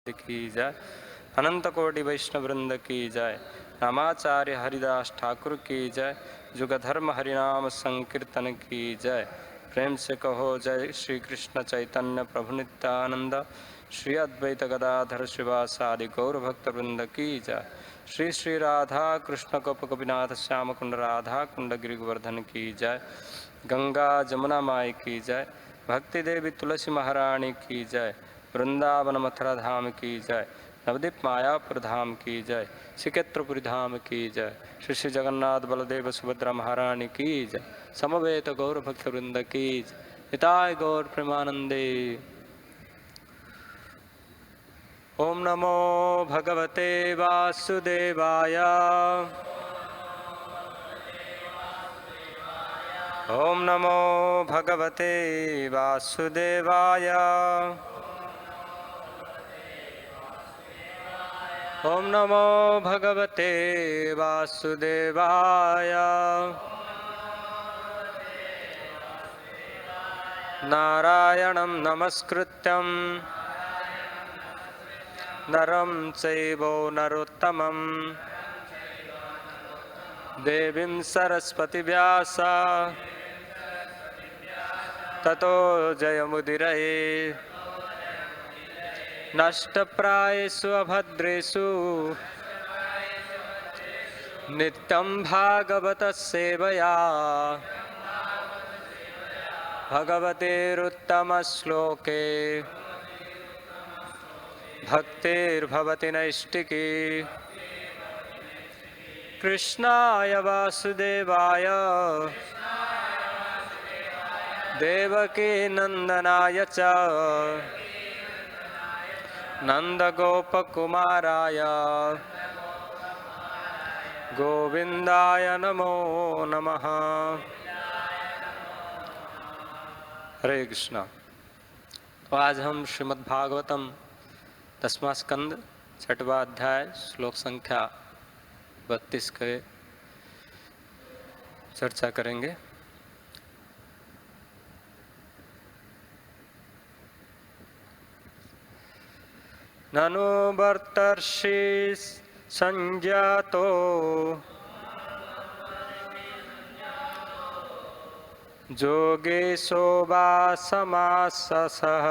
की जय। अनंत कोटि वैष्णव वृंद की जय। रामाचार्य हरिदास ठाकुर की जय। जुग धर्म हरिनाम संकीर्तन की जय। प्रेम से कहो जय श्री कृष्ण चैतन्य प्रभु नित्यानंद श्री अद्वैत गदाधर शिवासादि गौर भक्त वृंद की जय। श्री श्री राधा कृष्ण गोप गोपीनाथ श्याम कुंड राधा कुंड गिरि गोवर्धन की जय। गंगा जमुना माई की जय। भक्ति देवी तुलसी महारानी की जय। वृंदावन मथुरा धाम की जय। नवदीप मायापुर धाम की जय। श्रीक्षेत्रपुरी धाम की जय। श्री श्री जगन्नाथ बलदेव सुभद्रा महारानी की जय। समवेत गौर भक्त वृंद की जय। हिताय गौर प्रेमानंदे। ओम नमो भगवते वासुदेवाय। ओम नमो भगवते वासुदेवाय। ओम नमो भगवते वासुदेवाय। नारायणं नमस्कृत्यं नरं चैव नरोत्तमं देवीं सरस्वती व्यास ततो जयमुदीरये। नष्टप्रायेषु अभद्रेषु नित्यं भागवत सेवया भगवतेरुत्तमश्लोके भक्तिर्भवति नैष्टिकी। कृष्णाय वासुदेवाय देवकी नंदनाय च नंदगोपकुमाराय गोविंदाय नमो नमः। हरे कृष्णा। तो आज हम श्रीमद् भागवतम 10वां स्कंद 6वां अध्याय श्लोक संख्या 32 के चर्चा करेंगे। ननु भर्तर्षि संज्ञातो जोगेशो वा समाससः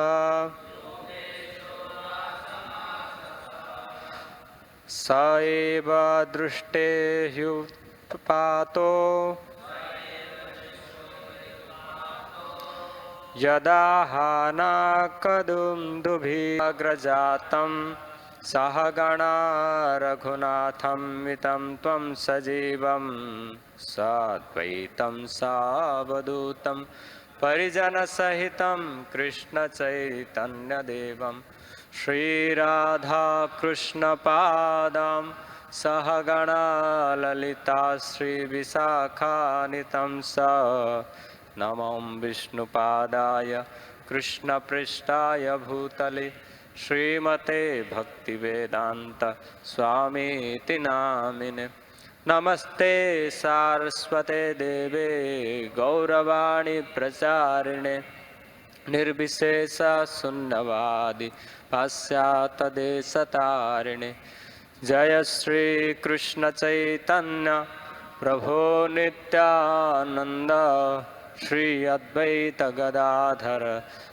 स एव दृष्टे ह्युत्पातो यदा हानाकदुन्दुभिरग्रजातं सहगणा रघुनाथं वितं त्वं सजीवं साद्वैतं सावधूतं परिजनसहितं कृष्णचैतन्यदेवं श्रीराधा कृष्णपादां सहगणा ललिता श्रीविशाखानितं स नमो विष्णुपादाय कृष्णपृष्ठाय भूतले श्रीमते भक्तिवेदांत स्वामीति नामिने। नमस्ते सारस्वते देवे गौरवाणी प्रचारिणे निर्विशेष शून्यवादी पाश्चात्यदेशतारिणे। जय श्री कृष्ण चैतन्य प्रभो नित्यानंद श्री अद्वैत गदाधर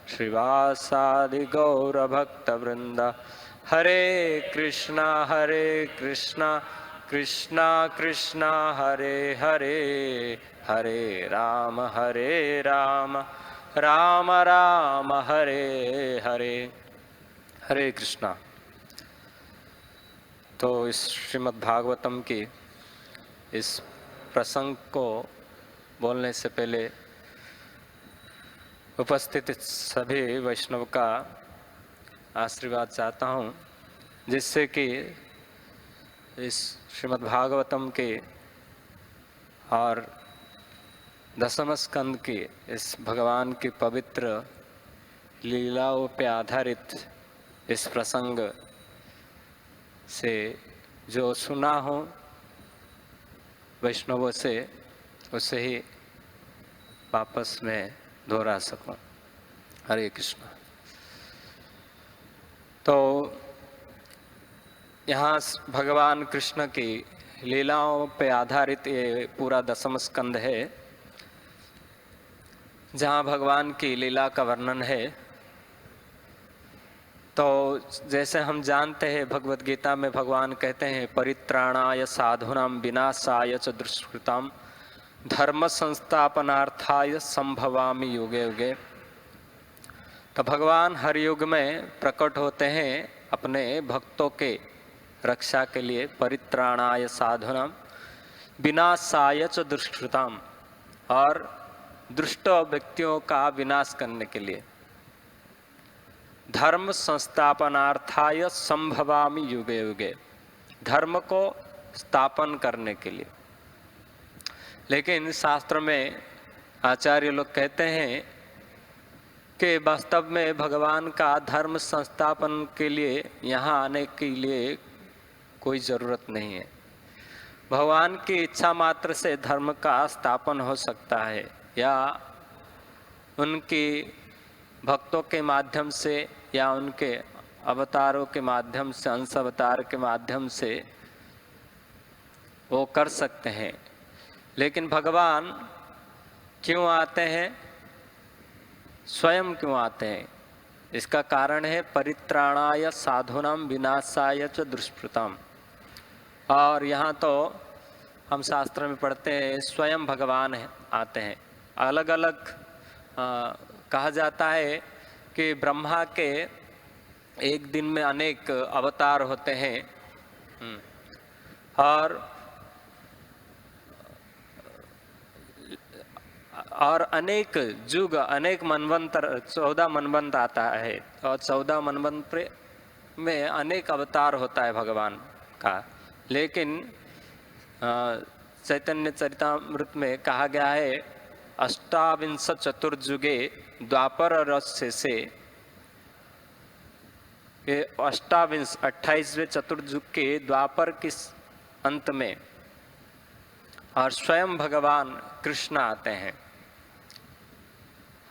श्रीवासादि गौर भक्त वृंद। हरे कृष्णा कृष्णा कृष्णा हरे हरे हरे राम राम राम हरे हरे। हरे कृष्णा। तो इस श्रीमद् भागवतम की इस प्रसंग को बोलने से पहले उपस्थित सभी वैष्णव का आशीर्वाद चाहता हूँ, जिससे कि इस श्रीमद् भागवतम के और 10वें स्कंद की इस भगवान की पवित्र लीलाओं पे आधारित इस प्रसंग से जो सुना हो वैष्णवों से, उसे ही वापस में दोहरा सकूं। हरे कृष्ण। तो यहाँ भगवान कृष्ण की लीलाओं पे आधारित ये पूरा दसम स्कंद है, जहाँ भगवान की लीला का वर्णन है। तो जैसे हम जानते हैं भगवत गीता में भगवान कहते हैं परित्राणाय साधूनां विनाशाय च दुष्कृतां धर्म संस्थापनार्थाय संभवामि युगे युगे। तो भगवान हर युग में प्रकट होते हैं अपने भक्तों के रक्षा के लिए। परित्राणाय साधूनां विनाशाय च दुष्कृतां, और दुष्ट व्यक्तियों का विनाश करने के लिए। धर्म संस्थापनार्थाय संभवामि युगे युगे, धर्म को स्थापन करने के लिए। लेकिन शास्त्र में आचार्य लोग कहते हैं कि वास्तव में भगवान का धर्म संस्थापन के लिए यहाँ आने के लिए कोई ज़रूरत नहीं है। भगवान की इच्छा मात्र से धर्म का स्थापन हो सकता है, या उनकी भक्तों के माध्यम से, या उनके अवतारों के माध्यम से, अंश अवतार के माध्यम से वो कर सकते हैं। लेकिन भगवान क्यों आते हैं, स्वयं क्यों आते हैं? इसका कारण है परित्राणाय साधूनां विनाशाय च दुष्कृतां। और यहाँ तो हम शास्त्र में पढ़ते हैं स्वयं भगवान आते हैं। अलग अलग कहा जाता है कि ब्रह्मा के एक दिन में अनेक अवतार होते हैं, और अनेक युग, अनेक मनवंतर, 14 मनवंत आता है, और 14 मनवंतर में अनेक अवतार होता है भगवान का। लेकिन चैतन्य चरितामृत में कहा गया है अष्टाविंश चतुर्युगे द्वापर रस से, 28वें चतुर्युग के द्वापर के अंत में, और स्वयं भगवान कृष्ण आते हैं।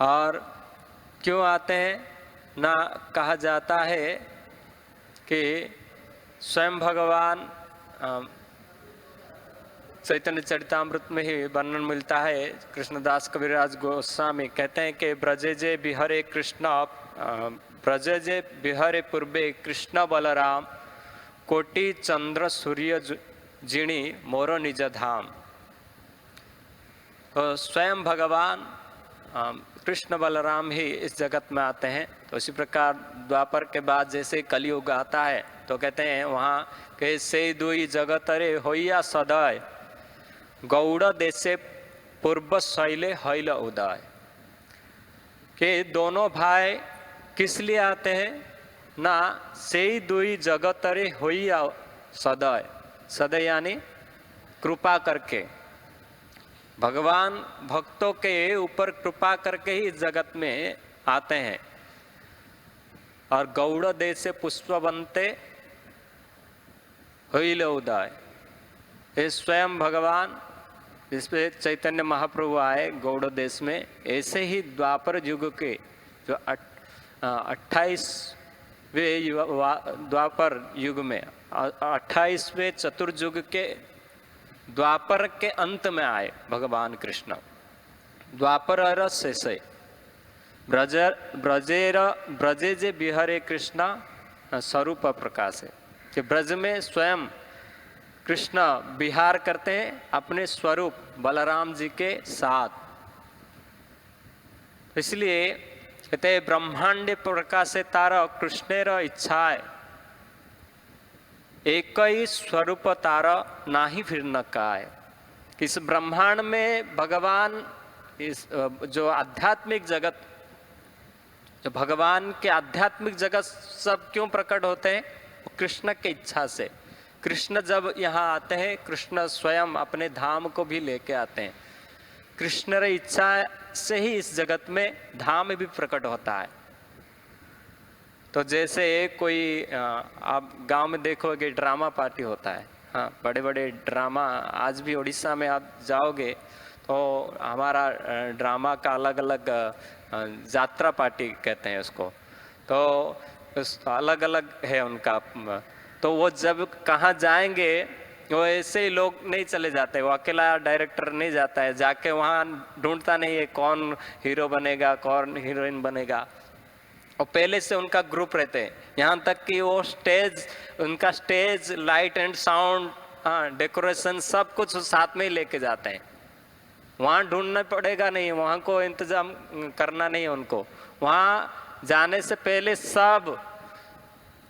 और क्यों आते हैं ना, कहा जाता है कि स्वयं भगवान, चैतन्य चरितामृत में ही वर्णन मिलता है। कृष्णदास कविराज गोस्वामी कहते हैं कि ब्रजेजे बिहरे कृष्ण, ब्रजेजे बिहरे पूर्वे कृष्ण बलराम, कोटि चंद्र सूर्य जिणी मोरो निज धाम। तो स्वयं भगवान कृष्ण बलराम ही इस जगत में आते हैं। तो इसी प्रकार द्वापर के बाद जैसे कलयुग आता है तो कहते हैं वहाँ के से दुई जगत रे होइया सदय, गौड़ देशे पूर्व शैले हैल उदय। के दोनों भाई किस लिए आते हैं ना, से दुई जगत रे होइया सदय, सदय यानी कृपा करके, भगवान भक्तों के ऊपर कृपा करके ही इस जगत में आते हैं। और गौड़ देश से पुष्पवंते होइल उदय, ये स्वयं भगवान जिस पे चैतन्य महाप्रभु आए गौड़ देश में, ऐसे ही द्वापर युग के जो 28वें द्वापर युग में, 28वें चतुर्युग के द्वापर के अंत में आए भगवान कृष्ण। द्वापर रस से ब्रजे जे बिहरे कृष्ण स्वरूप प्रकाश है, कि ब्रज में स्वयं कृष्ण विहार करते हैं अपने स्वरूप बलराम जी के साथ। इसलिए कहते हैं ब्रह्मांड प्रकाश तार कृष्णेर इच्छाए, एक ही स्वरूप तार नाही फिर न काय। इस ब्रह्मांड में भगवान, इस जो आध्यात्मिक जगत, जो भगवान के आध्यात्मिक जगत सब क्यों प्रकट होते हैं, कृष्ण की इच्छा से। कृष्ण जब यहाँ आते हैं, कृष्ण स्वयं अपने धाम को भी लेके आते हैं। कृष्ण की इच्छा से ही इस जगत में धाम भी प्रकट होता है। तो जैसे कोई आप गांव में देखोगे ड्रामा पार्टी होता है, हाँ, बड़े बड़े ड्रामा, आज भी उड़ीसा में आप जाओगे तो हमारा ड्रामा का अलग अलग यात्रा पार्टी कहते हैं उसको। तो अलग अलग है उनका तो वो जब कहाँ जाएंगे वो ऐसे ही लोग नहीं चले जाते, वो अकेला डायरेक्टर नहीं जाता है, जाके वहाँ ढूंढता नहीं है कौन हीरो बनेगा कौन हीरोइन बनेगा। और पहले से उनका ग्रुप रहते हैं, यहाँ तक कि वो उनका स्टेज लाइट एंड साउंड, हाँ डेकोरेशन सब कुछ साथ में ही लेके जाते हैं। वहाँ ढूंढना पड़ेगा नहीं, वहाँ को इंतजाम करना नहीं है उनको। वहाँ जाने से पहले सब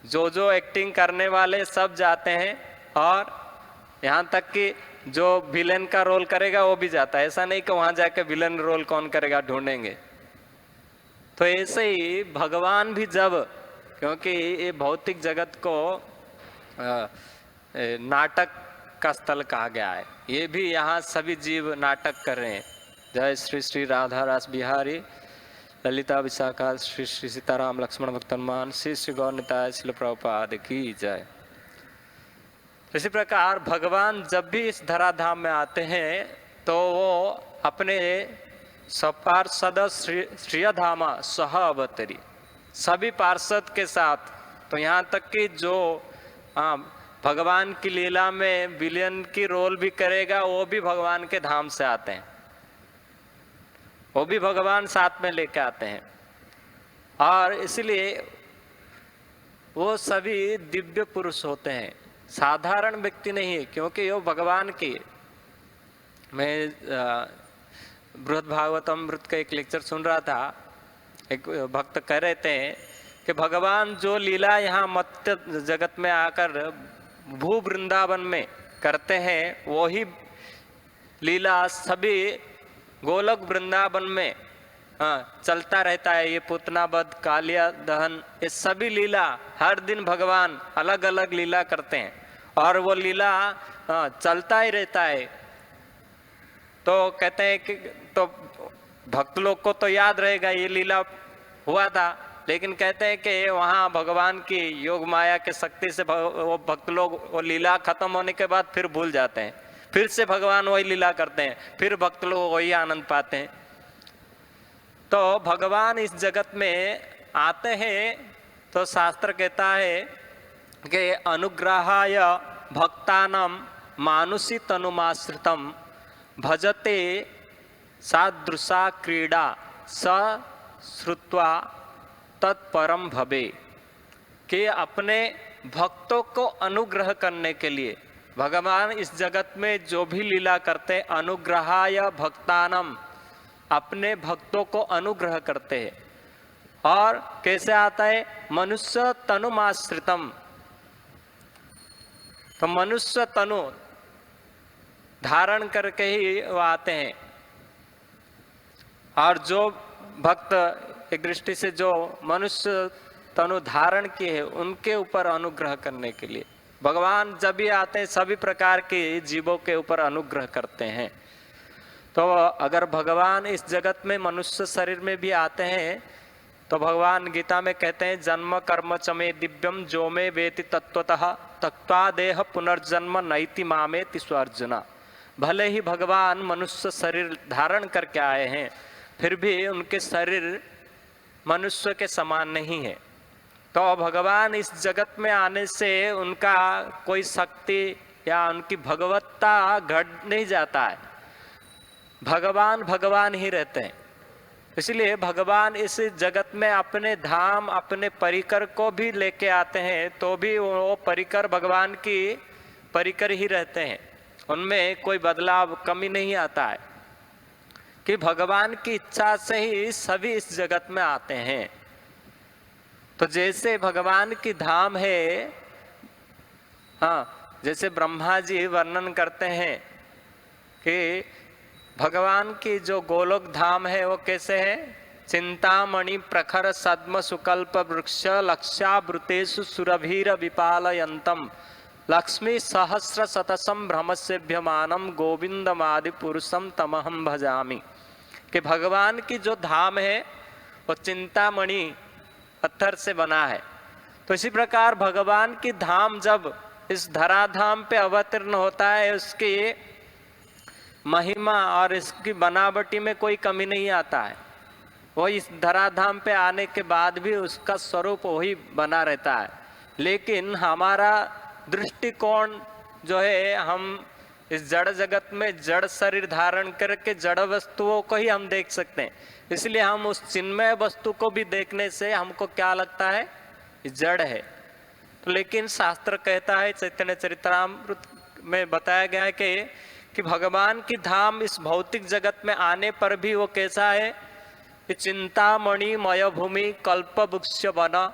जो एक्टिंग करने वाले सब जाते हैं, और यहाँ तक कि जो विलेन का रोल करेगा वो भी जाता है। ऐसा नहीं कि वहाँ जाके विलेन रोल कौन करेगा ढूंढेंगे। तो ऐसे ही भगवान भी जब, क्योंकि ये भौतिक जगत को नाटक का स्थल कहा गया है, ये भी यहाँ सभी जीव नाटक कर रहे हैं। जय श्री श्री राधा रास बिहारी ललिता विशाखा श्री श्री सीताराम लक्ष्मण भक्त हनुमान श्री श्री गौर निताय शिल प्रभुपाद की जय। इसी प्रकार भगवान जब भी इस धराधाम में आते हैं तो वो अपने सपार्षद श्रियधामा सह अवतरी, सभी पार्षद के साथ। तो यहाँ तक कि जो भगवान की लीला में विलेन की रोल भी करेगा वो भी भगवान के धाम से आते हैं, वो भी भगवान साथ में लेके आते हैं। और इसलिए वो सभी दिव्य पुरुष होते हैं, साधारण व्यक्ति नहीं है। क्योंकि वो भगवान की, मैं बृहद भागवतमृत का एक लेक्चर सुन रहा था, एक भक्त कह रहे थे कि भगवान जो लीला यहाँ मत्स्य जगत में आकर भू वृंदावन में करते हैं वही लीला सभी गोलक वृंदावन में चलता रहता है। ये पूतना वध, कालिया दहन, ये सभी लीला हर दिन भगवान अलग अलग लीला करते हैं, और वो लीला चलता ही रहता है। तो कहते हैं कि तो भक्त लोग को तो याद रहेगा ये लीला हुआ था, लेकिन कहते हैं कि वहाँ भगवान की योग माया के शक्ति से वो भक्त लोग वो लीला खत्म होने के बाद फिर भूल जाते हैं, फिर से भगवान वही लीला करते हैं, फिर भक्त लोग वही आनंद पाते हैं। तो भगवान इस जगत में आते हैं तो शास्त्र कहता है कि अनुग्रहाय भक्तानां मानुषी तनुमाश्रितम भजते सादृशा क्रीडा स श्रुत्वा तत्परम भवे, कि अपने भक्तों को अनुग्रह करने के लिए भगवान इस जगत में जो भी लीला करते, अनुग्रहाय भक्तानम, अपने भक्तों को अनुग्रह करते हैं। और कैसे आता है? मनुष्य तनुमाश्रितम, तो मनुष्य तनु धारण करके ही वो आते हैं। और जो भक्त एक दृष्टि से जो मनुष्य तनु धारण किए है उनके ऊपर अनुग्रह करने के लिए भगवान जब भी आते हैं सभी प्रकार के जीवों के ऊपर अनुग्रह करते हैं। तो अगर भगवान इस जगत में मनुष्य शरीर में भी आते हैं तो भगवान गीता में कहते हैं जन्म कर्म च मे दिव्यम जो मे वेति तत्वतः तत्वा देह पुनर्जन्म नैति मामेति स्वार्जुना। भले ही भगवान मनुष्य शरीर धारण करके आए हैं फिर भी उनके शरीर मनुष्य के समान नहीं है। तो भगवान इस जगत में आने से उनका कोई शक्ति या उनकी भगवत्ता घट नहीं जाता है, भगवान भगवान ही रहते हैं। इसलिए भगवान इस जगत में अपने धाम अपने परिकर को भी लेके आते हैं तो भी वो परिकर भगवान की परिकर ही रहते हैं, उनमें कोई बदलाव कमी नहीं आता है कि भगवान की इच्छा से ही सभी इस जगत में आते हैं। तो जैसे भगवान की धाम है, हाँ जैसे ब्रह्मा जी वर्णन करते हैं कि भगवान की जो गोलोक धाम है वो कैसे है? चिंतामणि प्रखर सद्म सुकल्प वृक्ष लक्षावृतेषु सुरभीर विपालयन्तम लक्ष्मी सहस्र शतसम भ्रमस्यभ्यमानम गोविंदमादि पुरुषम तमहम भजामि। कि भगवान की जो धाम है वो चिंतामणि पत्थर से बना है। तो इसी प्रकार भगवान की धाम जब इस धराधाम पे अवतीर्ण होता है उसकी महिमा और इसकी बनावटी में कोई कमी नहीं आता है। वो इस धराधाम पे आने के बाद भी उसका स्वरूप वही बना रहता है। लेकिन हमारा दृष्टिकोण जो है, हम इस जड़ जगत में जड़ शरीर धारण करके जड़ वस्तुओं को ही हम देख सकते हैं। इसलिए हम उस चिन्मय वस्तु को भी देखने से हमको क्या लगता है, जड़ है। तो लेकिन शास्त्र कहता है, चैतन्य चरितामृत में बताया गया है कि भगवान की धाम इस भौतिक जगत में आने पर भी वो कैसा है, कि चिंतामणि मय भूमि कल्प वृक्ष बना,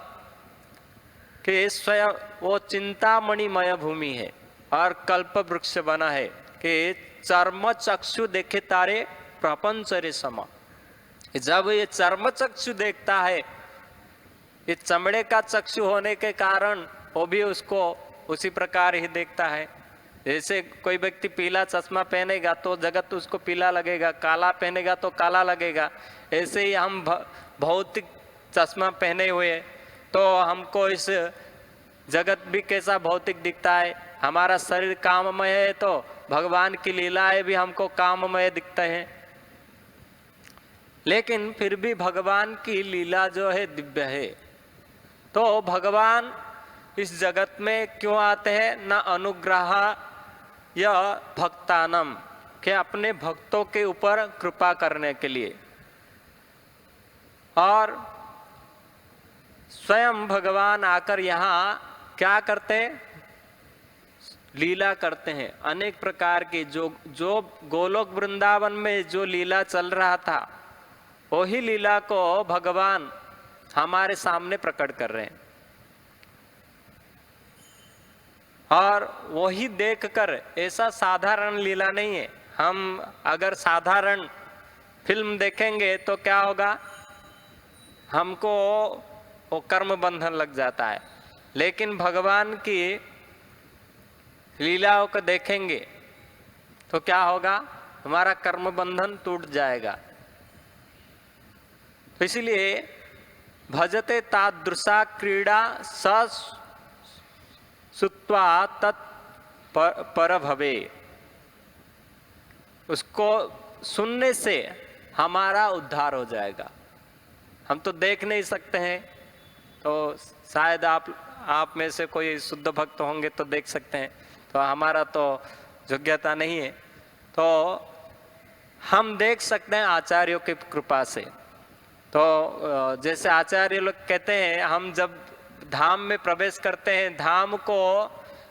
कि स्वयं वो चिंतामणिमय भूमि है और कल्प वृक्ष बना है, कि चर्म चक्षु देखे तारे प्रपंच रे समा। जब ये चर्म चक्षु देखता है, ये चमड़े का चक्षु होने के कारण वो भी उसको उसी प्रकार ही देखता है। जैसे कोई व्यक्ति पीला चश्मा पहनेगा तो जगत उसको पीला लगेगा, काला पहनेगा तो काला लगेगा। ऐसे ही हम भौतिक चश्मा पहने हुए तो हमको इस जगत भी कैसा भौतिक दिखता है। हमारा शरीर काममय है तो भगवान की लीलाएं भी हमको काममय दिखते हैं। लेकिन फिर भी भगवान की लीला जो है दिव्य है। तो भगवान इस जगत में क्यों आते हैं, न अनुग्रह या भक्तानम, के अपने भक्तों के ऊपर कृपा करने के लिए, और स्वयं भगवान आकर यहाँ क्या करते हैं, लीला करते हैं अनेक प्रकार की। जो गोलोक वृंदावन में जो लीला चल रहा था, वही लीला को भगवान हमारे सामने प्रकट कर रहे हैं। और वही देखकर, ऐसा साधारण लीला नहीं है। हम अगर साधारण फिल्म देखेंगे तो क्या होगा, हमको वो कर्म बंधन लग जाता है। लेकिन भगवान की लीलाओं को देखेंगे तो क्या होगा, हमारा कर्म बंधन टूट जाएगा। तो इसलिए भजते तादृशा क्रीड़ा स सुत्वा तत् पर भवे, उसको सुनने से हमारा उद्धार हो जाएगा। हम तो देख नहीं सकते हैं, तो शायद आप में से कोई शुद्ध भक्त होंगे तो देख सकते हैं, तो हमारा तो योग्यता नहीं है। तो हम देख सकते हैं आचार्यों की कृपा से। तो जैसे आचार्य लोग कहते हैं, हम जब धाम में प्रवेश करते हैं, धाम को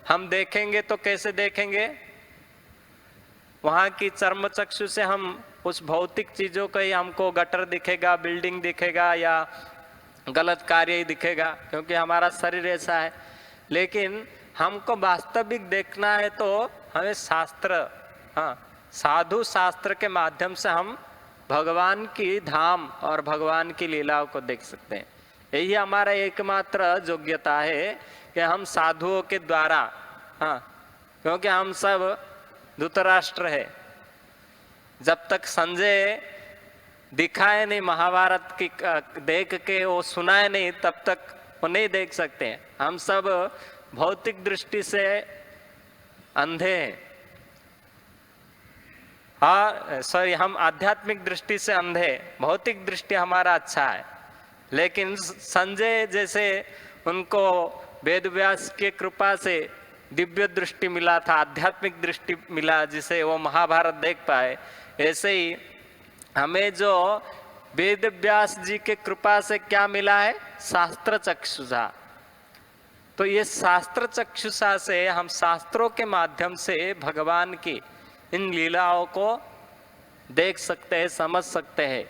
हम देखेंगे तो कैसे देखेंगे, वहाँ की चर्म चक्षु से हम उस भौतिक चीजों का ही हमको गटर दिखेगा, बिल्डिंग दिखेगा या गलत कार्य ही दिखेगा, क्योंकि हमारा शरीर ऐसा है। लेकिन हमको वास्तविक देखना है तो हमें शास्त्र, साधु शास्त्र के माध्यम से हम भगवान की धाम और भगवान की लीलाओं को देख सकते हैं। यही हमारा एकमात्र योग्यता है कि हम साधुओं के द्वारा, क्योंकि हम सब धृतराष्ट्र है। जब तक संजय दिखाए नहीं, महाभारत की देख के वो सुनाए नहीं, तब तक वो नहीं देख सकते हैं। हम सब भौतिक दृष्टि से अंधे हैं, हम आध्यात्मिक दृष्टि से अंधे। भौतिक दृष्टि हमारा अच्छा है, लेकिन संजय जैसे उनको वेद व्यास के कृपा से दिव्य दृष्टि मिला था, आध्यात्मिक दृष्टि मिला, जिसे वो महाभारत देख पाए, ऐसे ही हमें जो वेद व्यास जी के कृपा से क्या मिला है, शास्त्र चक्षुषा। तो ये शास्त्र चक्षुषा से हम शास्त्रों के माध्यम से भगवान की इन लीलाओं को देख सकते हैं, समझ सकते हैं,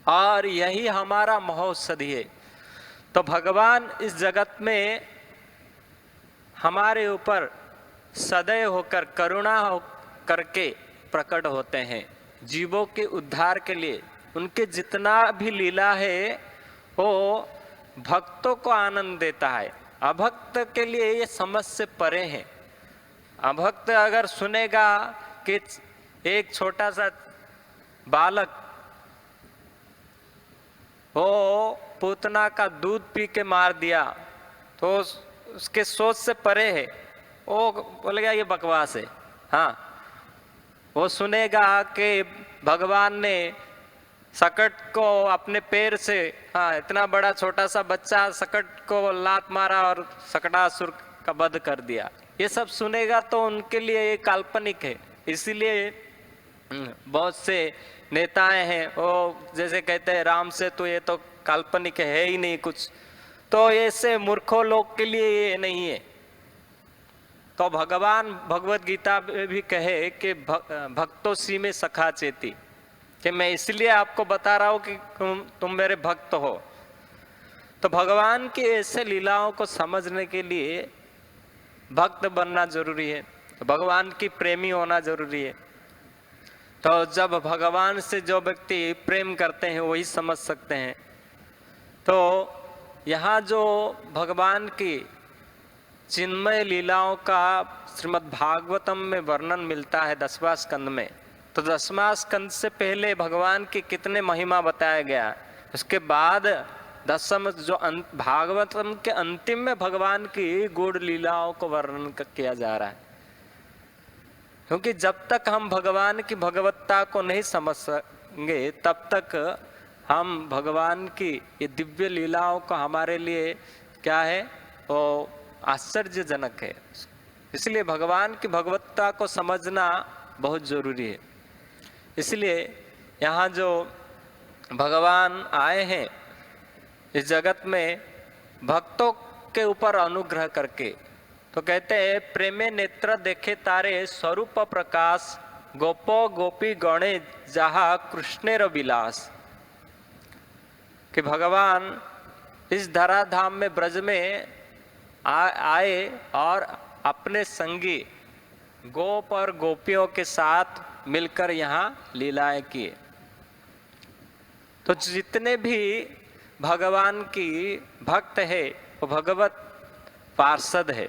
और यही हमारा महौषधि है। तो भगवान इस जगत में हमारे ऊपर सदैव होकर, करुणा हो करके प्रकट होते हैं, जीवों के उद्धार के लिए। उनके जितना भी लीला है वो भक्तों को आनंद देता है, अभक्त के लिए ये समझ से परे है। अभक्त अगर सुनेगा कि एक छोटा सा बालक वो पूतना का दूध पी के मार दिया, तो उसके सोच से परे है, वो बोलेगा ये बकवास है। वो सुनेगा कि भगवान ने सकट को अपने पैर से, हाँ, इतना बड़ा छोटा सा बच्चा सकट को लात मारा और सकटासुर का वध कर दिया। ये सब सुनेगा तो उनके लिए ये काल्पनिक है। इसीलिए बहुत से नेताएं हैं वो जैसे कहते हैं राम से तो ये तो काल्पनिक है ही नहीं कुछ, तो ऐसे मूर्खों लोग के लिए ये नहीं है। तो भगवान भगवत गीता में भी कहे कि भक्तों सी में सखा चेती, कि मैं इसलिए आपको बता रहा हूं कि तुम मेरे भक्त हो। तो भगवान की ऐसे लीलाओं को समझने के लिए भक्त बनना जरूरी है, भगवान की प्रेमी होना जरूरी है। तो जब भगवान से जो व्यक्ति प्रेम करते हैं वही समझ सकते हैं। तो यहाँ जो भगवान की चिन्मय लीलाओं का श्रीमद् भागवतम में वर्णन मिलता है 10वां स्कंद में, तो 10वां स्कंद से पहले भगवान की कितने महिमा बताया गया, उसके बाद 10वां जो भागवतम के अंतिम में भगवान की गूढ़ लीलाओं को वर्णन किया जा रहा है। क्योंकि जब तक हम भगवान की भगवत्ता को नहीं समझ सकेंगे तब तक हम भगवान की ये दिव्य लीलाओं को हमारे लिए क्या है वो आश्चर्यजनक है। इसलिए भगवान की भगवत्ता को समझना बहुत जरूरी है। इसलिए यहाँ जो भगवान आए हैं इस जगत में भक्तों के ऊपर अनुग्रह करके, तो कहते हैं प्रेमे नेत्र देखे तारे स्वरूप प्रकाश, गोपो गोपी गणे जहा कृष्णेर विलास। कि भगवान इस धराधाम में ब्रज में आए और अपने संगी गोप और गोपियों के साथ मिलकर यहाँ लीलाएं किए। तो जितने भी भगवान की भक्त है वो भगवत पार्षद है।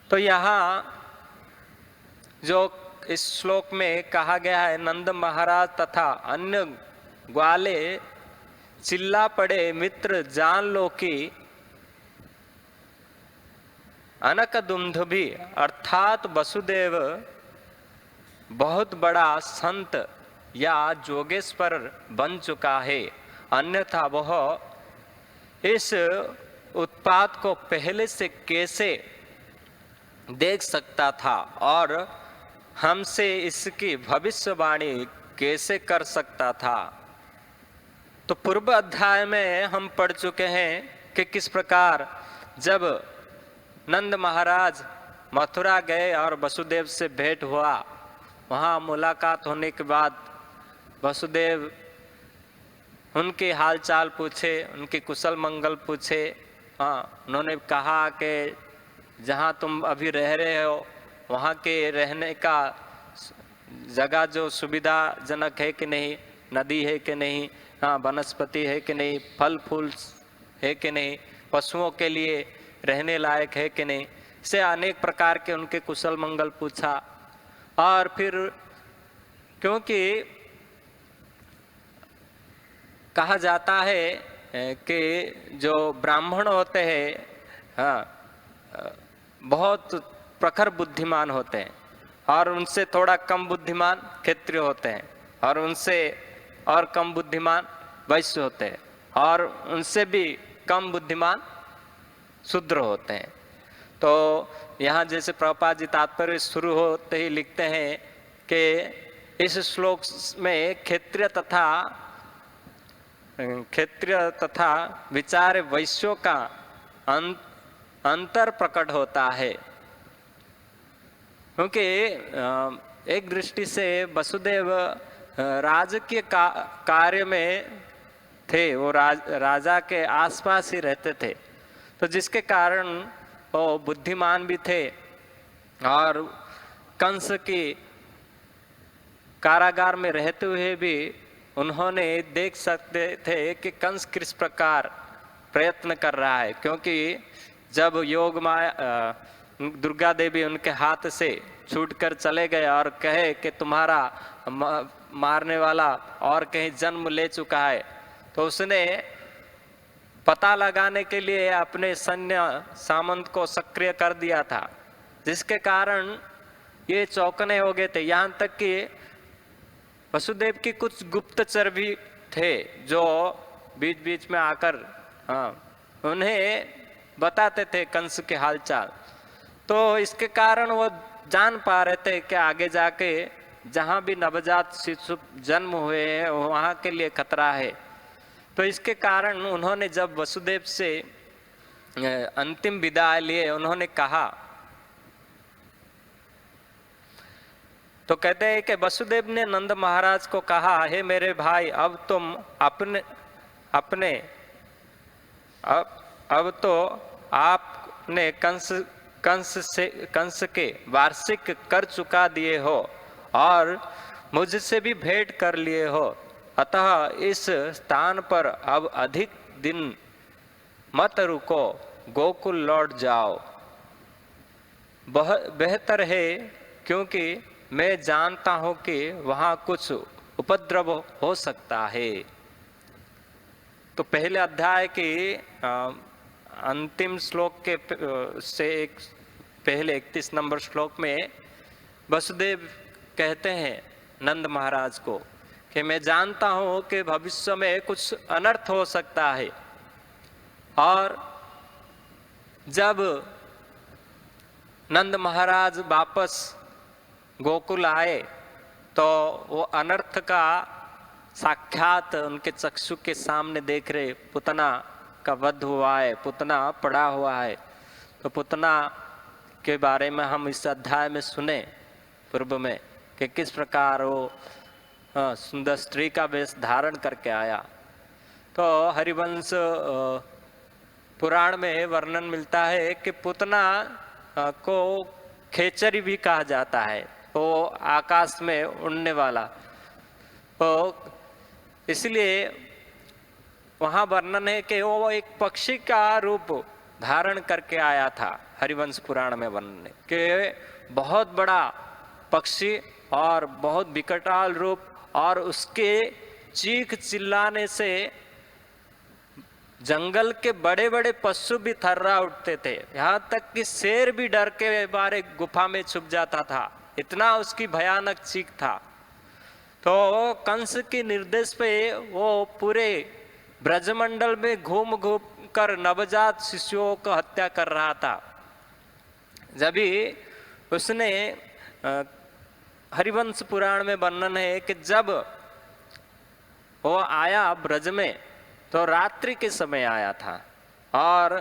तो यहाँ जो इस श्लोक में कहा गया है, नंद महाराज तथा अन्य ग्वाले चिल्ला पड़े मित्र जान लो कि अनक दुंदुभि अर्थात वसुदेव बहुत बड़ा संत या जोगेश्वर बन चुका है, अन्यथा वह इस उत्पात को पहले से कैसे देख सकता था और हमसे इसकी भविष्यवाणी कैसे कर सकता था। तो पूर्व अध्याय में हम पढ़ चुके हैं कि किस प्रकार जब नंद महाराज मथुरा गए और वसुदेव से भेंट हुआ, वहाँ मुलाकात होने के बाद वसुदेव उनके हालचाल पूछे, उनके कुशल मंगल पूछे। हाँ, उन्होंने कहा कि जहाँ तुम अभी रह रहे हो वहाँ के रहने का जगह जो सुविधाजनक है कि नहीं, नदी है कि नहीं, हाँ, वनस्पति है कि नहीं, फल फूल है कि नहीं, पशुओं के लिए रहने लायक है कि नहीं, से अनेक प्रकार के उनके कुशल मंगल पूछा। और फिर क्योंकि कहा जाता है कि जो ब्राह्मण होते हैं, हाँ, बहुत प्रखर बुद्धिमान होते हैं और उनसे थोड़ा कम बुद्धिमान क्षत्रिय होते हैं और उनसे और कम बुद्धिमान वैश्य होते हैं और उनसे भी कम बुद्धिमान शूद्र होते हैं। तो यहाँ जैसे प्रभुपाद जी तात्पर्य शुरू होते ही लिखते हैं कि इस श्लोक में क्षत्रिय तथा विचार वैश्यों का अंतर प्रकट होता है। क्योंकि एक दृष्टि से वसुदेव राजकीय कार्य में थे, वो राजा के आसपास ही रहते थे, तो जिसके कारण वो बुद्धिमान भी थे और कंस की कारागार में रहते हुए भी उन्होंने देख सकते थे कि कंस किस प्रकार प्रयत्न कर रहा है। क्योंकि जब योग माया दुर्गा देवी उनके हाथ से छूटकर चले गए और कहे कि तुम्हारा मारने वाला और कहीं जन्म ले चुका है, तो उसने पता लगाने के लिए अपने सैन्य सामंत को सक्रिय कर दिया था, जिसके कारण ये चौकने हो गए थे। यहाँ तक कि वसुदेव की कुछ गुप्तचर भी थे जो बीच बीच में आकर उन्हें बताते थे कंस के हालचाल। तो इसके कारण वो जान पा रहे थे कि आगे जाके जहाँ भी नवजात शिशु जन्म हुए हैं वहाँ के लिए खतरा है। तो इसके कारण उन्होंने जब वसुदेव से अंतिम विदाई लिए, उन्होंने कहा, तो कहते हैं कि वसुदेव ने नंद महाराज को कहा, हे मेरे भाई, अब तुम अब तो आपने कंस के वार्षिक कर चुका दिए हो और मुझसे भी भेंट कर लिए हो, अतः इस स्थान पर अब अधिक दिन मत रुको, गोकुल लौट जाओ। बेहतर है, क्योंकि मैं जानता हूं कि वहां कुछ उपद्रव हो सकता है। तो पहले अध्याय के अंतिम श्लोक के से एक पहले 31 नंबर श्लोक में वसुदेव कहते हैं नंद महाराज को कि मैं जानता हूं कि भविष्य में कुछ अनर्थ हो सकता है, और जब नंद महाराज वापस गोकुल आए तो वो अनर्थ का साक्षात उनके चक्षु के सामने देख रहे। पुतना का वध हुआ है, पुतना पड़ा हुआ है। तो पुतना के बारे में हम इस अध्याय में सुने पूर्व में कि किस प्रकार वो सुंदर स्त्री का वेश धारण करके आया। तो हरिवंश पुराण में वर्णन मिलता है कि पुतना को खेचरी भी कहा जाता है, वो आकाश में उड़ने वाला। तो इसलिए वहाँ वर्णन है कि वो एक पक्षी का रूप धारण करके आया था। हरिवंश पुराण में वर्णन है कि बहुत बड़ा पक्षी और बहुत विकटाल रूप, और उसके चीख चिल्लाने से जंगल के बड़े बड़े पशु भी थर्रा उठते थे, यहाँ तक कि शेर भी डर के मारे गुफा में छुप जाता था, इतना उसकी भयानक चीख था। तो कंस के निर्देश पे वो पूरे ब्रजमंडल में घूम घूम कर नवजात शिशुओं को हत्या कर रहा था। जब भी उसने हरिवंश पुराण में वर्णन है कि जब वो आया ब्रज में तो रात्रि के समय आया था, और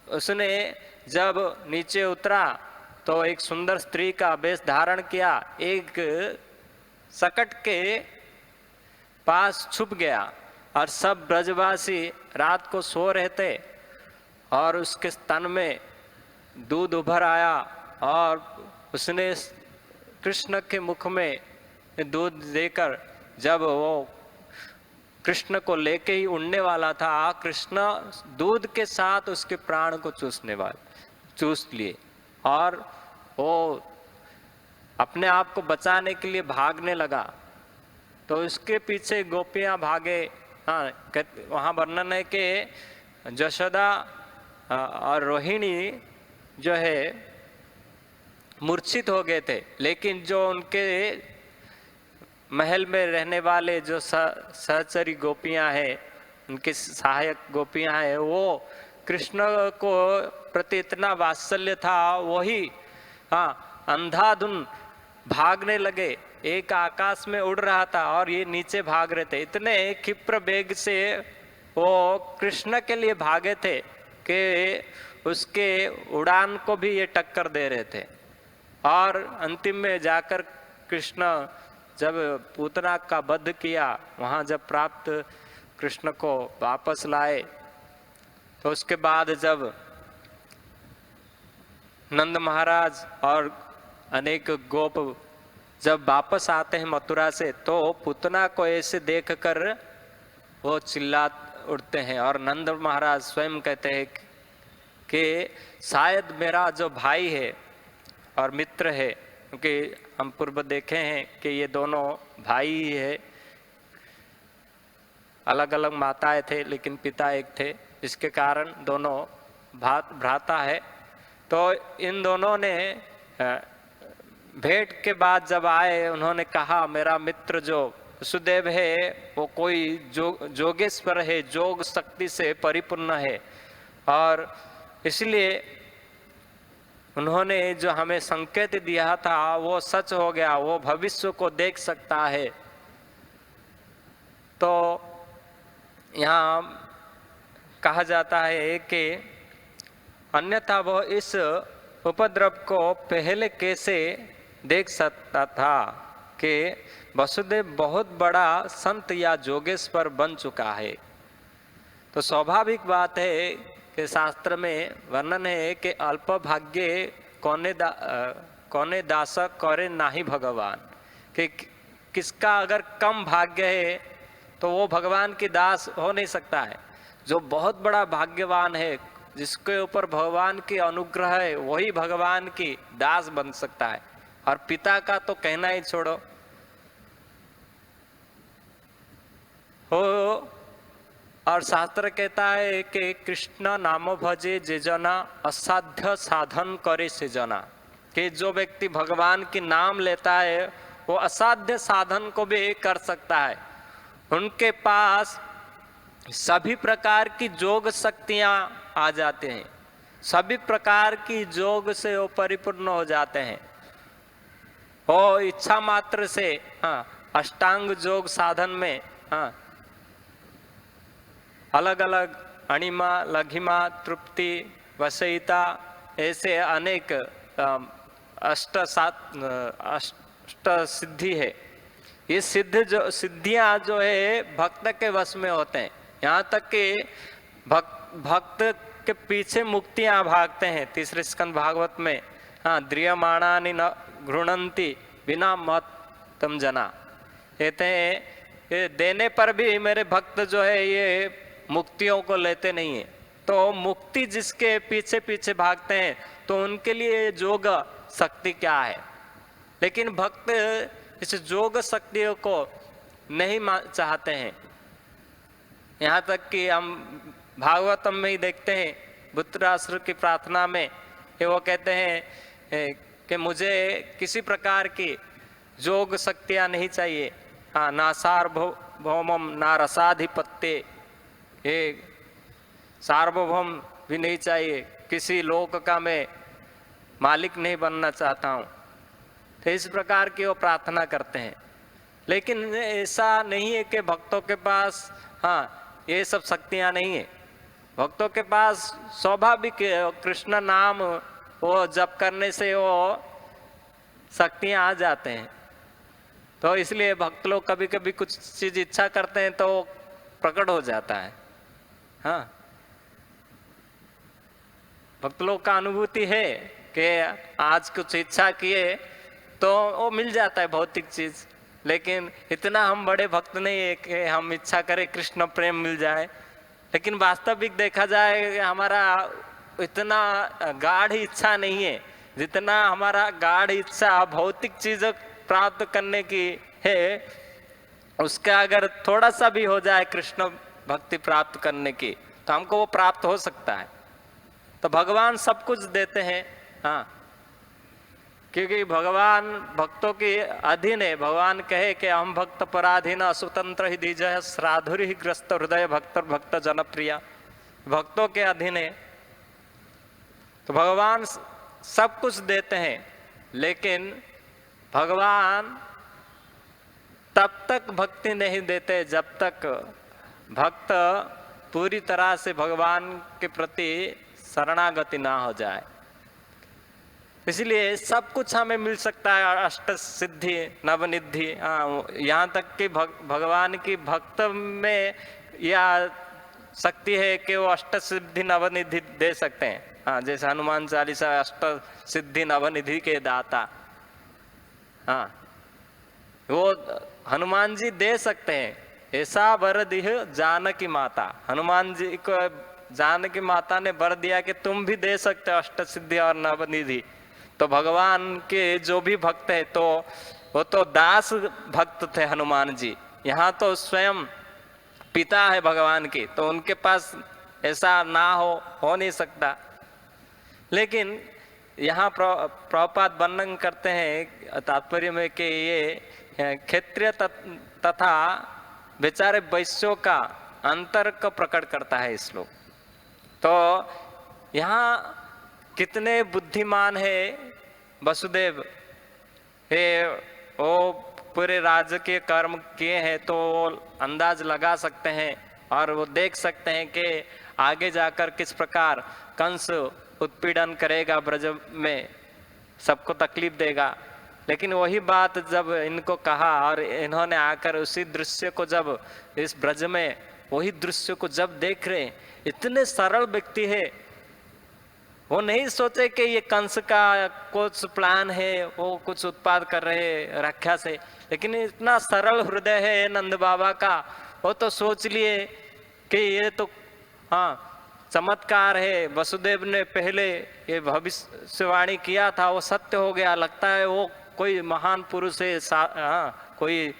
उसने जब नीचे उतरा तो एक सुंदर स्त्री का वेश धारण किया, एक सकट के पास छुप गया, और सब ब्रजवासी रात को सो रहे थे, और उसके स्तन में दूध उभर आया, और उसने कृष्ण के मुख में दूध देकर जब वो कृष्ण को लेके ही उड़ने वाला था, कृष्ण दूध के साथ उसके प्राण को चूस लिए, और वो अपने आप को बचाने के लिए भागने लगा। तो उसके पीछे गोपियां भागे। वहाँ वर्णन है कि यशोदा और रोहिणी जो है मूर्छित हो गए थे, लेकिन जो उनके महल में रहने वाले जो सहचरी गोपियां हैं, उनके सहायक गोपियां हैं, वो कृष्ण को प्रति इतना वात्सल्य था, वही अंधाधुन भागने लगे। एक आकाश में उड़ रहा था और ये नीचे भाग रहे थे। इतने क्षिप्र वेग से वो कृष्ण के लिए भागे थे कि उसके उड़ान को भी ये टक्कर दे रहे थे। और अंतिम में जाकर कृष्ण जब पूतना का वध किया, वहाँ जब प्राप्त कृष्ण को वापस लाए, तो उसके बाद जब नंद महाराज और अनेक गोप जब वापस आते हैं मथुरा से, तो पूतना को ऐसे देखकर वो चिल्ला उठते हैं, और नंद महाराज स्वयं कहते हैं कि शायद मेरा जो भाई है और मित्र है, क्योंकि हम पूर्व देखे हैं कि ये दोनों भाई ही है, अलग अलग माताएं थे लेकिन पिता एक थे, इसके कारण दोनों भ्राता है। तो इन दोनों ने भेंट के बाद जब आए, उन्होंने कहा मेरा मित्र जो वसुदेव है वो कोई जोगेश्वर है, जोग शक्ति से परिपूर्ण है, और इसलिए उन्होंने जो हमें संकेत दिया था वो सच हो गया, वो भविष्य को देख सकता है। तो यहाँ कहा जाता है कि अन्यथा वो इस उपद्रव को पहले कैसे देख सकता था कि वसुदेव बहुत बड़ा संत या जोगेश्वर बन चुका है। तो स्वाभाविक बात है कि शास्त्र में वर्णन है कि अल्प भाग्य कौने दास करे नाही भगवान, कि किसका अगर कम भाग्य है तो वो भगवान की दास हो नहीं सकता है। जो बहुत बड़ा भाग्यवान है, जिसके ऊपर भगवान की अनुग्रह है, वही भगवान की दास बन सकता है। और पिता का तो कहना ही छोड़ो। हो और शास्त्र कहता है कि कृष्ण नाम भजे जे जना असाध्य साधन करे से जना, कि जो व्यक्ति भगवान की नाम लेता है वो असाध्य साधन को भी कर सकता है। उनके पास सभी प्रकार की जोग शक्तियां आ जाते हैं, सभी प्रकार की जोग से वो परिपूर्ण हो जाते हैं। वो इच्छा मात्र से अष्टांग जोग साधन में अलग अलग अणिमा, लघिमा, तृप्ति, वशीयता, ऐसे अनेक अष्ट सिद्धि है। ये सिद्धियां जो है भक्त के वश में होते हैं। यहाँ तक कि भक्त के पीछे मुक्तियां भागते हैं। तीसरे स्कंद भागवत में द्रियमाणानि न गृणंती बिना मत तम जना, कहते हैं ये देने पर भी मेरे भक्त जो है ये मुक्तियों को लेते नहीं है। तो मुक्ति जिसके पीछे पीछे भागते हैं तो उनके लिए जोग शक्ति क्या है। लेकिन भक्त इस जोग शक्तियों को नहीं चाहते हैं। यहाँ तक कि हम भागवतम में ही देखते हैं, वृत्रासुर की प्रार्थना में वो कहते हैं कि मुझे किसी प्रकार की जोग शक्तियाँ नहीं चाहिए, ना सार्वभौमम ना रसाधिपत्य, ये सार्वभौम भी नहीं चाहिए, किसी लोक का मैं मालिक नहीं बनना चाहता हूँ। तो इस प्रकार की वो प्रार्थना करते हैं। लेकिन ऐसा नहीं है कि भक्तों के पास ये सब शक्तियाँ नहीं है। भक्तों के पास स्वाभाविक कृष्ण नाम वो जप करने से वो शक्तियाँ आ जाते हैं। तो इसलिए भक्त लोग कभी कभी कुछ चीज इच्छा करते हैं तो प्रकट हो जाता है। भक्त लोग का अनुभूति है कि आज कुछ इच्छा किए तो वो मिल जाता है भौतिक चीज। लेकिन इतना हम बड़े भक्त नहीं है कि हम इच्छा करें कृष्ण प्रेम मिल जाए। लेकिन वास्तविक देखा जाए हमारा इतना गाढ़ इच्छा नहीं है जितना हमारा गाढ़ इच्छा भौतिक चीज प्राप्त करने की है। उसका अगर थोड़ा सा भी हो जाए कृष्ण भक्ति प्राप्त करने की तो हमको वो प्राप्त हो सकता है। तो भगवान सब कुछ देते हैं, क्योंकि भगवान भक्तों के अधीन है। भगवान कहे कि हम भक्त पराधीन स्वतंत्र ही दीजय श्राधुर ही ग्रस्त हृदय भक्त जनप्रिया, भक्तों के अधीन है। तो भगवान सब कुछ देते हैं, लेकिन भगवान तब तक भक्ति नहीं देते जब तक भक्त पूरी तरह से भगवान के प्रति शरणागति ना हो जाए। इसलिए सब कुछ हमें मिल सकता है, अष्ट सिद्धि नवनिधि, यहाँ तक कि भगवान की भक्त में यह शक्ति है कि वो अष्ट सिद्धि नवनिधि दे सकते हैं। जैसे हनुमान चालीसा अष्ट सिद्धि नवनिधि के दाता, वो हनुमान जी दे सकते हैं। ऐसा वर दिह जानकी माता, हनुमान जी को जानकी माता ने वर दिया कि तुम भी दे सकते हो अष्ट सिद्धि और नवनिधि। तो भगवान के जो भी भक्त है तो वो तो दास भक्त थे हनुमान जी, यहाँ तो स्वयं पिता है भगवान की, तो उनके पास ऐसा ना हो नहीं सकता। लेकिन यहाँ प्रभुपाद वर्णन करते हैं तात्पर्य में कि ये क्षेत्रीय तथा बेचारे वैश्यों का अंतर को प्रकट करता है इस श्लोक। तो यहाँ कितने बुद्धिमान है वसुदेव, ये वो पूरे राज्य के कर्म किए हैं तो वो अंदाज लगा सकते हैं और वो देख सकते हैं कि आगे जाकर किस प्रकार कंस उत्पीड़न करेगा, ब्रज में सबको तकलीफ देगा। लेकिन वही बात जब इनको कहा और इन्होंने आकर उसी दृश्य को जब इस ब्रज में वही दृश्य को जब देख रहे, इतने सरल व्यक्ति है, वो नहीं सोचे कि ये कंस का कुछ प्लान है, वो कुछ उत्पाद कर रहे रक्षा से, लेकिन इतना सरल हृदय है नंद बाबा का, वो तो सोच लिए कि ये तो हाँ चमत्कार है, वसुदेव ने पहले ये भविष्यवाणी किया था वो सत्य हो गया, लगता है वो कोई महान पुरुष है, कोई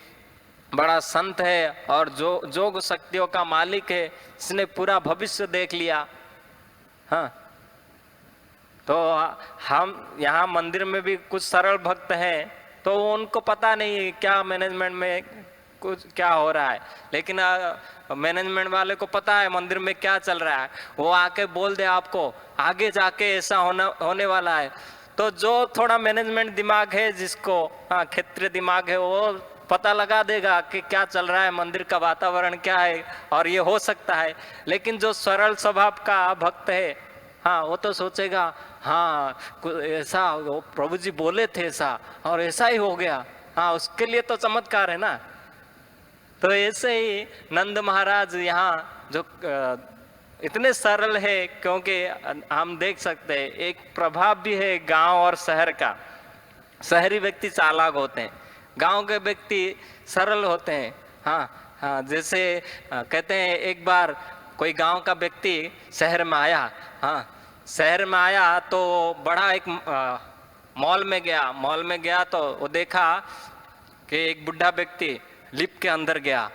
बड़ा संत है और जो जोग शक्तियों का मालिक है, इसने पूरा भविष्य देख लिया। हाँ, तो हम यहाँ मंदिर में भी कुछ सरल भक्त हैं, तो उनको पता नहीं क्या मैनेजमेंट में कुछ क्या हो रहा है, लेकिन मैनेजमेंट वाले को पता है मंदिर में क्या चल रहा है, वो आके बोल दे आपको आगे जाके ऐसा होने वाला है। तो जो थोड़ा मैनेजमेंट दिमाग है, जिसको क्षेत्रीय दिमाग है, वो पता लगा देगा कि क्या चल रहा है, मंदिर का वातावरण क्या है और ये हो सकता है। लेकिन जो सरल स्वभाव का भक्त है, हाँ वो तो सोचेगा हाँ ऐसा वो प्रभु जी बोले थे ऐसा और ऐसा ही हो गया, हाँ उसके लिए तो चमत्कार है ना। तो ऐसे ही नंद महाराज यहाँ जो इतने सरल है, क्योंकि हम देख सकते हैं एक प्रभाव भी है गांव और शहर का। शहरी व्यक्ति चालाक होते हैं, गांव के व्यक्ति सरल होते हैं। हाँ हाँ, जैसे कहते हैं एक बार कोई गांव का व्यक्ति शहर में आया, हाँ शहर में आया तो बड़ा एक मॉल में गया तो वो देखा कि एक बुढ़ा व्यक्ति लिफ्ट के अंदर गया,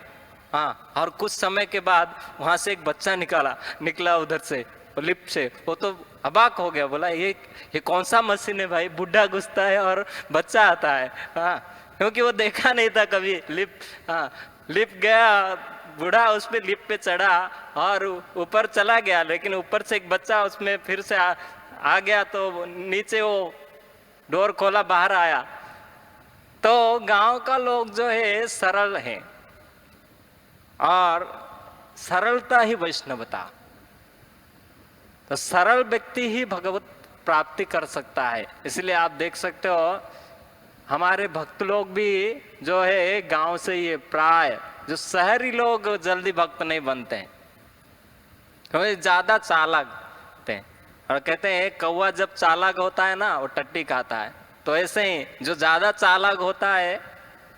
हाँ और कुछ समय के बाद वहां से एक बच्चा निकला उधर से लिफ्ट से। वो तो अबाक हो गया, बोला ये कौन सा मशीन है भाई, बुढ़ा घुसता है और बच्चा आता है। हाँ, क्योंकि वो देखा नहीं था कभी लिफ्ट। हाँ, लिफ्ट गया, बूढ़ा उस पे लिफ्ट पे चढ़ा और ऊपर चला गया, लेकिन ऊपर से एक बच्चा उसमें फिर से आ गया, तो नीचे वो डोर खोला, बाहर आया। तो गांव का लोग जो है सरल है और सरलता ही वैष्णवता। तो सरल व्यक्ति ही भगवत प्राप्ति कर सकता है। इसलिए आप देख सकते हो हमारे भक्त लोग भी जो है गांव से ये प्राय, जो शहरी लोग जल्दी भक्त नहीं बनते हैं, क्योंकि ज्यादा चालाक होते हैं। और कहते हैं कौवा जब चालाक होता है ना वो टट्टी खाता है, तो ऐसे ही जो ज्यादा चालाक होता है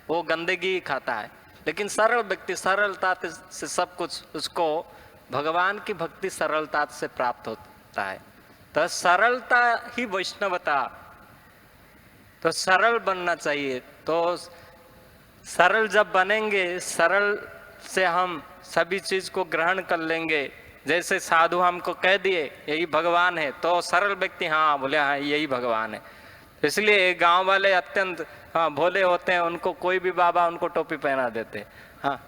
वो गंदगी खाता है। लेकिन सरल व्यक्ति सरलता से सब कुछ, उसको भगवान की भक्ति सरलता से प्राप्त होता है। तो सरलता ही वैष्णवता, तो सरल बनना चाहिए। तो सरल जब बनेंगे, सरल से हम सभी चीज को ग्रहण कर लेंगे। जैसे साधु हमको कह दिए यही भगवान है, तो सरल व्यक्ति हाँ बोले हाँ यही भगवान है। इसलिए गांव वाले अत्यंत भोले होते हैं, उनको कोई भी बाबा उनको टोपी पहना देते, हाँ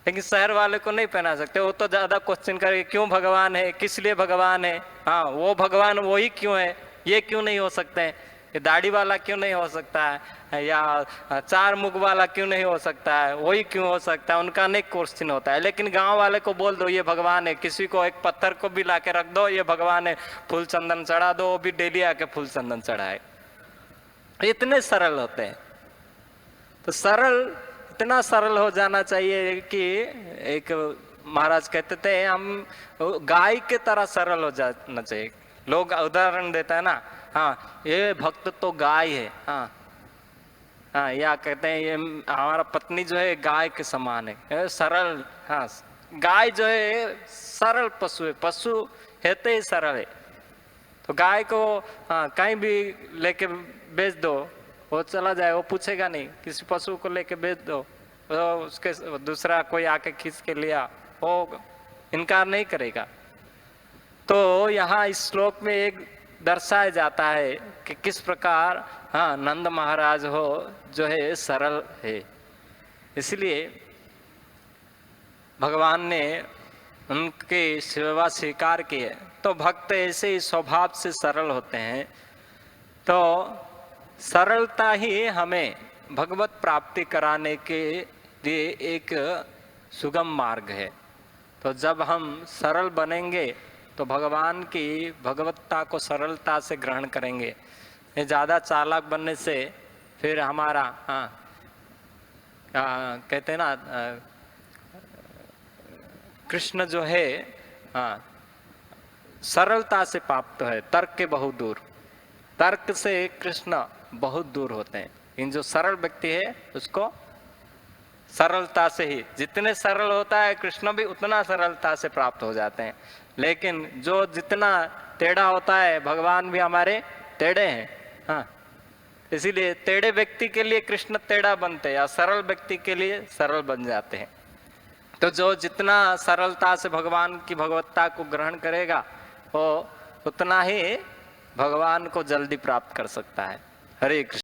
लेकिन शहर वाले को नहीं पहना सकते। वो तो ज्यादा क्वेश्चन करेंगे क्यों भगवान है, किस लिए भगवान है, हाँ वो भगवान वही क्यों है, ये क्यों नहीं हो सकते हैं, ये दाढ़ी वाला क्यों नहीं हो सकता है, या चार मुख वाला क्यों नहीं हो सकता है, वही क्यों हो सकता है, उनका अनेक क्वेश्चन होता है। लेकिन गांव वाले को बोल दो ये भगवान है, किसी को एक पत्थर को भी ला के रख दो ये भगवान है, फूल चंदन चढ़ा दो, वो भी डेली आके फूल चंदन चढ़ाए। इतने सरल होते हैं। तो सरल, इतना सरल हो जाना चाहिए कि एक महाराज कहते थे हम गाय के तरह सरल हो जाना चाहिए। लोग उदाहरण देता है ना, हाँ ये भक्त तो गाय है, हाँ हाँ, या कहते हैं ये हमारा पत्नी जो है गाय के समान है, सरल। हाँ, गाय जो है सरल पशु है, पशु है तो ही सरल है। तो गाय को हाँ कहीं भी लेके बेच दो वो चला जाए, वो पूछेगा नहीं। किसी पशु को लेके बेच दो, तो उसके दूसरा कोई आके खींच के लिया, वो इनकार नहीं करेगा। तो यहाँ इस श्लोक में एक दर्शाया जाता है कि किस प्रकार हाँ नंद महाराज हो जो है सरल है। इसलिए भगवान ने उनके सेवा स्वीकार की है। तो भक्त ऐसे ही स्वभाव से सरल होते हैं। तो सरलता ही हमें भगवत प्राप्ति कराने के लिए एक सुगम मार्ग है। तो जब हम सरल बनेंगे तो भगवान की भगवत्ता को सरलता से ग्रहण करेंगे। ये ज़्यादा चालाक बनने से फिर हमारा कहते हैं ना कृष्ण जो है सरलता से प्राप्त है, तर्क के बहुत दूर। तर्क से कृष्ण बहुत दूर होते हैं। इन जो सरल व्यक्ति है उसको सरलता से ही, जितने सरल होता है कृष्ण भी उतना सरलता से प्राप्त हो जाते हैं। लेकिन जो जितना टेढ़ा होता है भगवान भी हमारे टेढ़े हैं। हाँ, इसीलिए टेढ़े व्यक्ति के लिए कृष्ण टेढ़ा बनते हैं या सरल व्यक्ति के लिए सरल बन जाते हैं। तो जो जितना सरलता से भगवान की भगवत्ता को ग्रहण करेगा वो उतना ही भगवान को जल्दी प्राप्त कर सकता है। हरे कृष्ण।